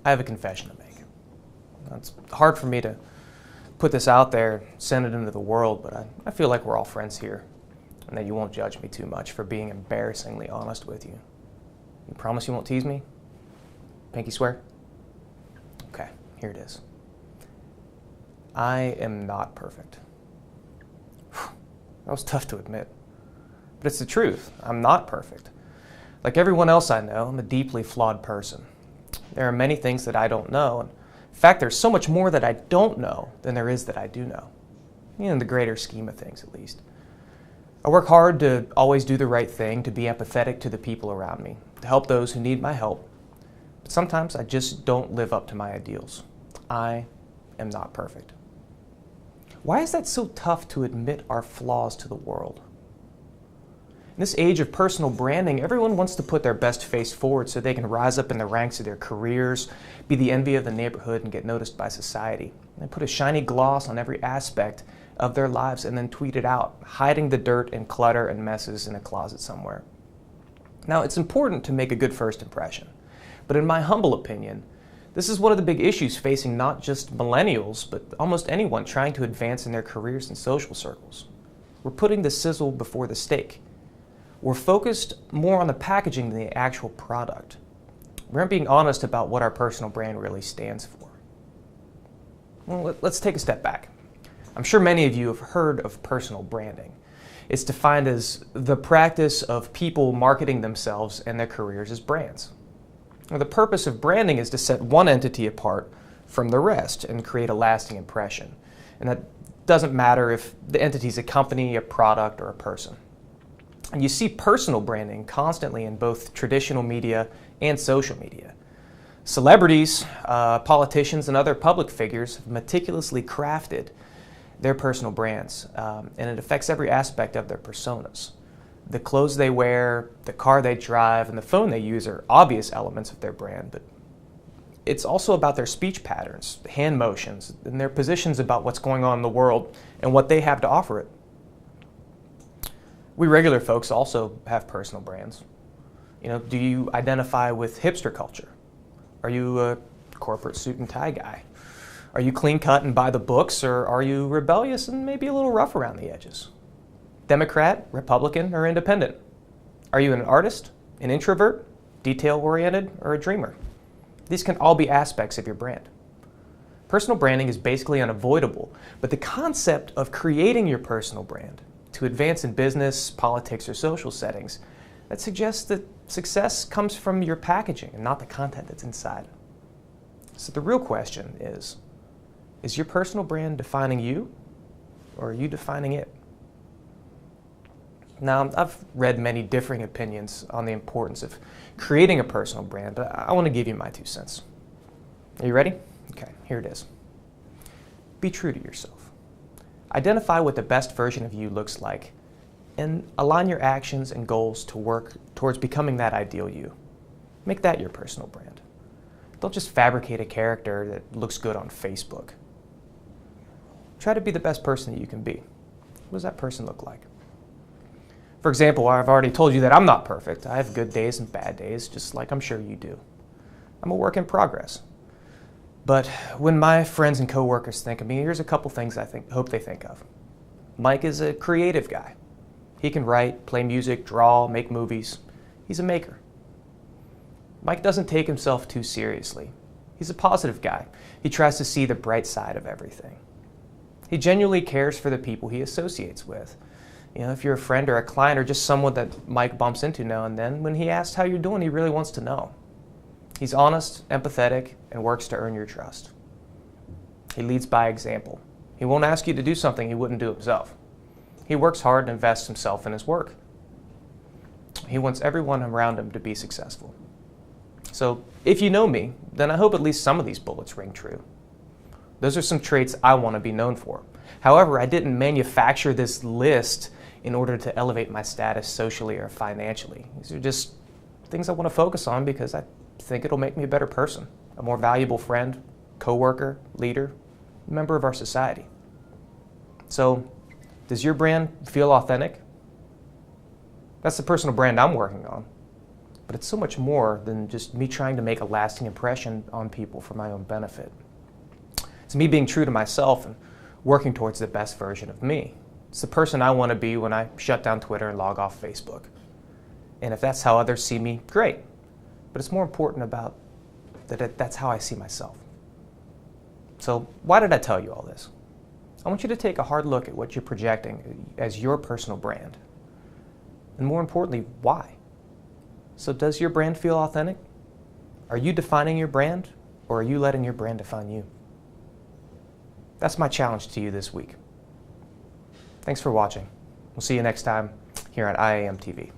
I have a confession to make. It's hard for me to put this out there, send it into the world, but I feel like we're all friends here, and that you won't judge me too much for being embarrassingly honest with you. You promise you won't tease me? Pinky swear? Okay, here it is. I am not perfect. That was tough to admit, but it's the truth. I'm not perfect. Like everyone else I know, I'm a deeply flawed person. There are many things that I don't know, and in fact, there's so much more that I don't know than there is that I do know, in the greater scheme of things at least. I work hard to always do the right thing, to be empathetic to the people around me, to help those who need my help, but sometimes I just don't live up to my ideals. I am not perfect. Why is that so tough to admit our flaws to the world? In this age of personal branding, everyone wants to put their best face forward so they can rise up in the ranks of their careers, be the envy of the neighborhood, and get noticed by society. They put a shiny gloss on every aspect of their lives and then tweet it out, hiding the dirt and clutter and messes in a closet somewhere. Now, it's important to make a good first impression, but in my humble opinion, this is one of the big issues facing not just millennials, but almost anyone trying to advance in their careers and social circles. We're putting the sizzle before the steak. We're focused more on the packaging than the actual product. We aren't being honest about what our personal brand really stands for. Well, let's take a step back. I'm sure many of you have heard of personal branding. It's defined as the practice of people marketing themselves and their careers as brands. Now, the purpose of branding is to set one entity apart from the rest and create a lasting impression. And that doesn't matter if the entity is a company, a product, or a person. And you see personal branding constantly in both traditional media and social media. Celebrities, politicians, and other public figures have meticulously crafted their personal brands, and it affects every aspect of their personas. The clothes they wear, the car they drive, and the phone they use are obvious elements of their brand, but it's also about their speech patterns, hand motions, and their positions about what's going on in the world and what they have to offer it. We regular folks also have personal brands. Do you identify with hipster culture? Are you a corporate suit and tie guy? Are you clean cut and by the books, or are you rebellious and maybe a little rough around the edges? Democrat, Republican, or independent? Are you an artist, an introvert, detail-oriented, or a dreamer? These can all be aspects of your brand. Personal branding is basically unavoidable, but the concept of creating your personal brand to advance in business, politics, or social settings, that suggests that success comes from your packaging and not the content that's inside. So the real question is your personal brand defining you, or are you defining it? Now, I've read many differing opinions on the importance of creating a personal brand, but I want to give you my 2 cents. Are you ready? Okay, here it is. Be true to yourself. Identify what the best version of you looks like, and align your actions and goals to work towards becoming that ideal you. Make that your personal brand. Don't just fabricate a character that looks good on Facebook. Try to be the best person that you can be. What does that person look like? For example, I've already told you that I'm not perfect. I have good days and bad days, just like I'm sure you do. I'm a work in progress. But when my friends and coworkers think of me, here's a couple things I hope they think of. Mike is a creative guy. He can write, play music, draw, make movies. He's a maker. Mike doesn't take himself too seriously. He's a positive guy. He tries to see the bright side of everything. He genuinely cares for the people he associates with. If you're a friend or a client or just someone that Mike bumps into now and then, when he asks how you're doing, he really wants to know. He's honest, empathetic, and works to earn your trust. He leads by example. He won't ask you to do something he wouldn't do himself. He works hard and invests himself in his work. He wants everyone around him to be successful. So if you know me, then I hope at least some of these bullets ring true. Those are some traits I want to be known for. However, I didn't manufacture this list in order to elevate my status socially or financially. These are just things I want to focus on because I think it'll make me a better person, a more valuable friend, coworker, leader, member of our society. So, does your brand feel authentic? That's the personal brand I'm working on. but it's so much more than just me trying to make a lasting impression on people for my own benefit. It's me being true to myself and working towards the best version of me. It's the person I want to be when I shut down Twitter and log off Facebook. And if that's how others see me, great. But it's more important about that's how I see myself. So why did I tell you all this? I want you to take a hard look at what you're projecting as your personal brand. And more importantly, why? So does your brand feel authentic? Are you defining your brand, or are you letting your brand define you? That's my challenge to you this week. Thanks for watching. We'll see you next time here on IAM TV.